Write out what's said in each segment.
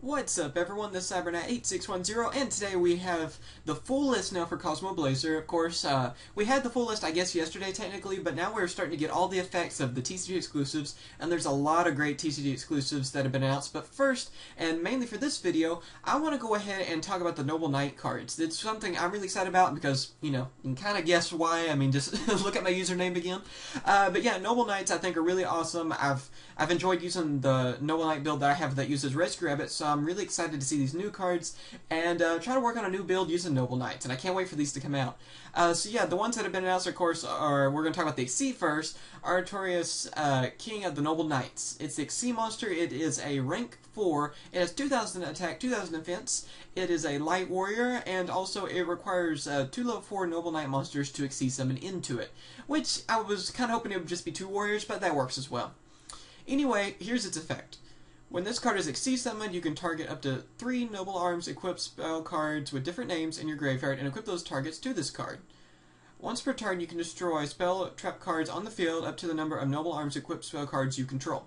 What's up everyone, this is CyberKnight 8610, and today we have the full list now for Cosmo Blazer. Of course, we had the full list I guess yesterday technically, but now we're starting to get all the effects of the TCG exclusives, and there's a lot of great TCG exclusives that have been announced. But first, and mainly for this video, I want to go ahead and talk about the Noble Knight cards. It's something I'm really excited about because, you know, you can kind of guess why. I mean, just look at my username again. But yeah, Noble Knights I think are really awesome. I've enjoyed using the Noble Knight build that I have that uses Rescue Rabbit, so I'm really excited to see these new cards and try to work on a new build using Noble Knights, and I can't wait for these to come out. So yeah, the ones that have been announced, of course, are, we're going to talk about the XC first, Artorigus, King of the Noble Knights. It's the XC monster. It is a rank 4. It has 2,000 attack, 2,000 defense. It is a light warrior, and also it requires 2 level 4 Noble Knight monsters to XC summon into it, which I was kind of hoping it would just be 2 warriors, but that works as well. Anyway, here's its effect. When this card is XC summoned, you can target up to 3 Noble Arms equipped spell cards with different names in your graveyard and equip those targets to this card. Once per turn, you can destroy spell trap cards on the field up to the number of Noble Arms equipped spell cards you control.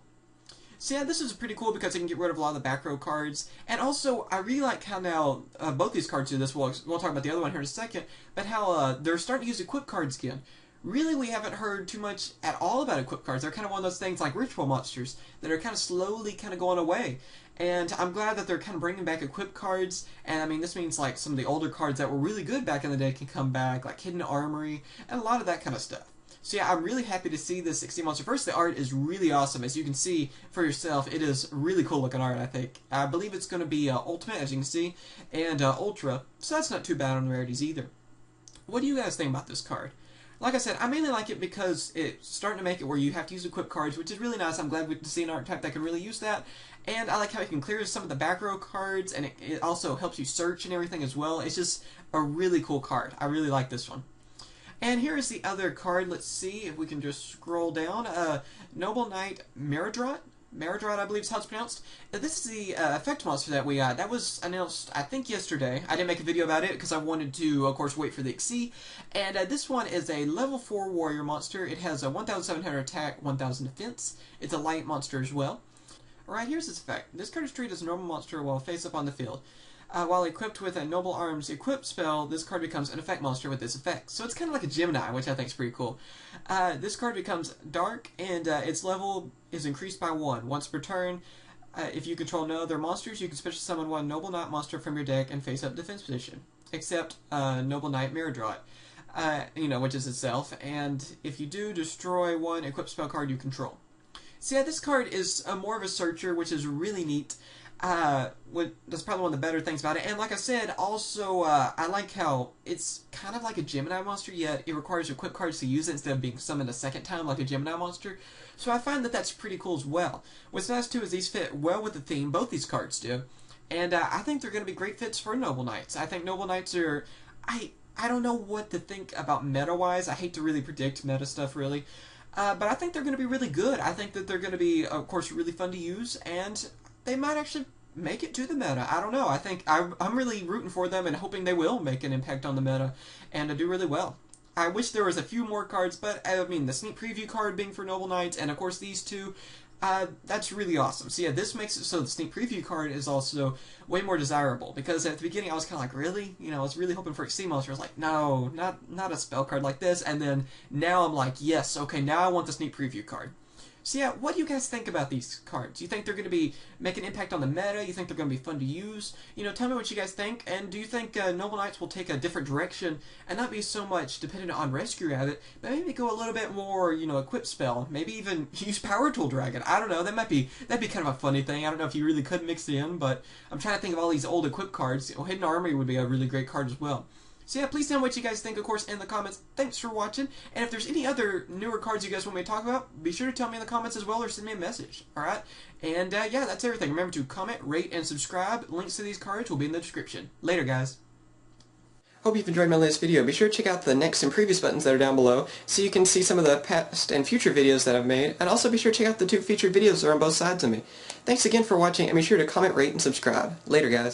So yeah, this is pretty cool because it can get rid of a lot of the back row cards, and also I really like how now both these cards do this. We'll talk about the other one here in a second, but how they're starting to use equip cards again. Really, we haven't heard too much at all about equip cards. They're kind of one of those things like ritual monsters that are kind of slowly kind of going away. And I'm glad that they're kind of bringing back equip cards. And I mean, this means like some of the older cards that were really good back in the day can come back, like Hidden Armory and a lot of that kind of stuff. So yeah, I'm really happy to see this XC monster. First, the art is really awesome. As you can see for yourself, it is really cool looking art, I think. I believe it's going to be Ultimate, as you can see, and Ultra. So that's not too bad on rarities either. What do you guys think about this card? Like I said, I mainly like it because it's starting to make it where you have to use equip cards, which is really nice. I'm glad to see an art type that can really use that. And I like how you can clear some of the back row cards, and it also helps you search and everything as well. It's just a really cool card. I really like this one. And here is the other card. Let's see if we can just scroll down. Noble Knight Merodrot. Merodrot, I believe is how it's pronounced. This is the effect monster that we got. That was announced, I think, yesterday. I didn't make a video about it because I wanted to, of course, wait for the XC. And this one is a level 4 warrior monster. It has a 1,700 attack, 1,000 defense. It's a light monster as well. Alright, here's its effect. This card is treated as a normal monster while face up on the field. While equipped with a Noble Arms equip spell, this card becomes an effect monster with this effect. So it's kind of like a Gemini, which I think is pretty cool. This card becomes dark, and its level is increased by 1. Once per turn, if you control no other monsters, you can special summon 1 Noble Knight monster from your deck and face up defense position, except Noble Knight Merodrot, you know, which is itself. And if you do, destroy 1 equipped spell card you control. So yeah, this card is more of a searcher, which is really neat. That's probably one of the better things about it. And like I said, also, I like how it's kind of like a Gemini monster, yet it requires equip cards to use it instead of being summoned a second time like a Gemini monster. So I find that that's pretty cool as well. What's nice too is these fit well with the theme, both these cards do. And I think they're going to be great fits for Noble Knights. I think Noble Knights are... I don't know what to think about meta-wise. I hate to really predict meta stuff, really. But I think they're going to be really good. I think that they're going to be, of course, really fun to use, and they might actually make it to the meta. I don't know. I think I'm really rooting for them and hoping they will make an impact on the meta and do really well. I wish there was a few more cards, but I mean, the sneak preview card being for Noble Knights, and of course these two, that's really awesome. So yeah, this makes it so the sneak preview card is also way more desirable, because at the beginning I was kind of like, really? You know, I was really hoping for XC monster. I was like, no, not a spell card like this, and then now I'm like, yes, okay, now I want the sneak preview card. So yeah, what do you guys think about these cards? You think they're going to make an impact on the meta? You think they're going to be fun to use? You know, tell me what you guys think. And do you think Noble Knights will take a different direction and not be so much dependent on Rescue Rabbit, but maybe go a little bit more, you know, equip spell? Maybe even use Power Tool Dragon. I don't know. That'd be kind of a funny thing. I don't know if you really could mix it in, but I'm trying to think of all these old equip cards. Well, Hidden Armory would be a really great card as well. So yeah, please tell me what you guys think, of course, in the comments. Thanks for watching. And if there's any other newer cards you guys want me to talk about, be sure to tell me in the comments as well, or send me a message. Alright? And yeah, that's everything. Remember to comment, rate, and subscribe. Links to these cards will be in the description. Later, guys. Hope you've enjoyed my latest video. Be sure to check out the next and previous buttons that are down below so you can see some of the past and future videos that I've made. And also be sure to check out the 2 featured videos that are on both sides of me. Thanks again for watching, and be sure to comment, rate, and subscribe. Later, guys.